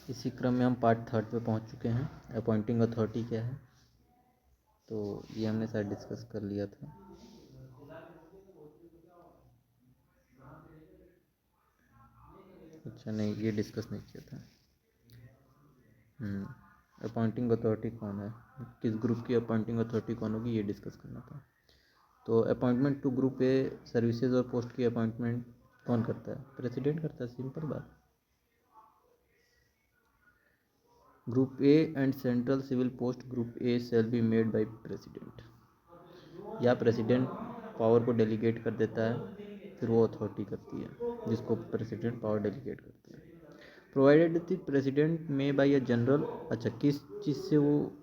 इसी क्रम में हम पार्ट 3 पे पहुंच चुके हैं। अपॉइंटिंग अथॉरिटी क्या है, तो ये हमने शायद डिस्कस कर लिया था। अच्छा नहीं, ये डिस्कस नहीं किया था। अपॉइंटिंग अथॉरिटी कौन है, किस ग्रुप की अपॉइंटिंग अथॉरिटी कौन होगी, ये डिस्कस करना था। तो appointment to group A services और पोस्ट की अपॉइंटमेंट कौन करता है? प्रेसिडेंट करता है, सिंपल बात। Group A and central civil post group A shall be made by president, या प्रेसिडेंट पावर को डेलीगेट कर देता है, फिर वो अथॉरिटी करती है जिसको प्रेसिडेंट पावर डेलीगेट करता है। Provided the president may by a general, अच्छा किस चीज़ से वो,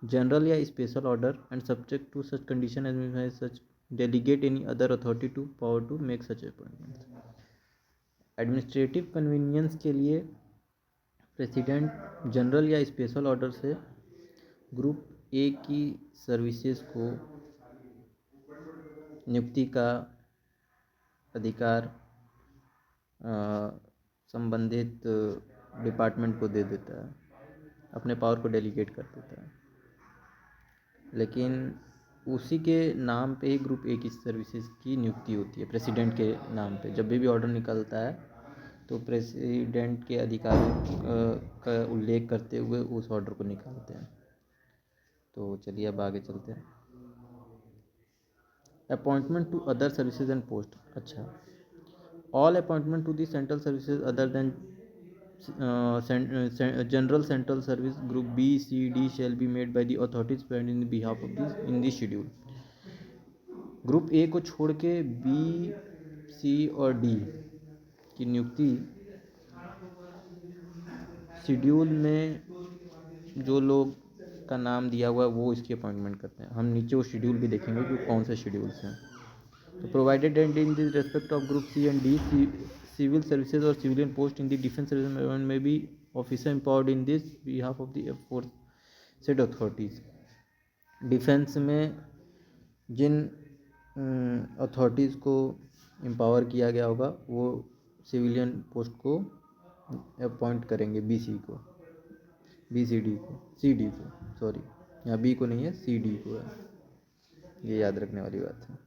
जनरल या special order, and subject to such condition as such delegate any other authority to power to make such appointment. Administrative convenience के लिए प्रेसिडेंट जनरल या special order से ग्रुप ए की सर्विसेज को नियुक्ति का अधिकार संबंधित डिपार्टमेंट को दे देता है, अपने पावर को डेलीगेट कर देता है। लेकिन उसी के नाम पे ही ग्रुप ए की सर्विसेज की नियुक्ति होती है, प्रेसिडेंट के नाम पे। जब भी ऑर्डर निकलता है तो प्रेसिडेंट के अधिकारों का उल्लेख करते हुए उस ऑर्डर को निकालते हैं। तो चलिए अब आगे चलते हैं। Appointment to other services and post, अच्छा all appointment to the central services other than general central service group B C D shall be made by the authorities present in behalf of this in this schedule. Group A को छोड़ के B C और D की नियुक्ति schedule में जो लोग का नाम दिया हुआ है वो इसकी अपॉइंटमेंट करते हैं। हम नीचे वो शेड्यूल भी देखेंगे कि कौन से शेड्यूल्स हैं। तो provided and in this respect of group C and D civil services और civilian post in the defence service में be officer empowered in this behalf of the fourth set authorities. Defence में जिन authorities को empower किया गया होगा वो civilian post को अपॉइंट करेंगे, बी सी को, बी सी डी को, सी डी को, सॉरी यहाँ बी को नहीं है, सी डी को है, ये याद रखने वाली बात है।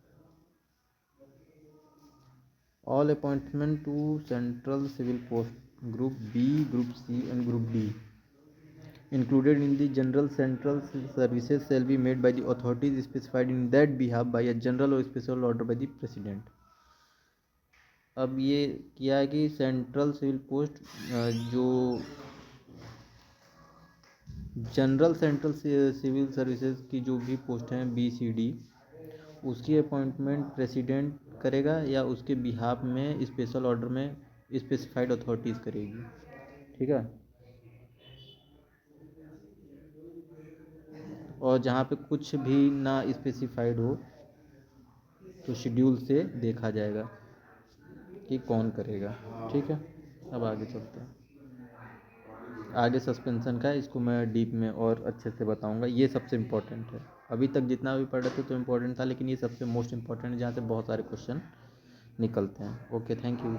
All appointment to central civil post group B, group C and group D included in the general central services shall be made by the authorities specified in that behalf by a general or special order by the president। अब ये किया है कि central civil post जो general central civil services की जो भी post हैं बी सी डी, उसकी अपॉइंटमेंट प्रेसिडेंट करेगा या उसके बिहाफ में स्पेशल ऑर्डर में स्पेसिफाइड अथॉरिटीज़ करेगी। ठीक है, और जहाँ पे कुछ भी ना स्पेसिफाइड हो तो शेड्यूल से देखा जाएगा कि कौन करेगा। ठीक है, अब आगे चलते हैं। आगे सस्पेंशन का है, इसको मैं डीप में और अच्छे से बताऊंगा। ये सबसे इम्पोर्टेंट है, अभी तक जितना भी पढ़ रहे थे तो इम्पोर्टेंट था, लेकिन ये सबसे मोस्ट इम्पोर्टेंट है जहाँ से बहुत सारे क्वेश्चन निकलते हैं। Okay, thank you.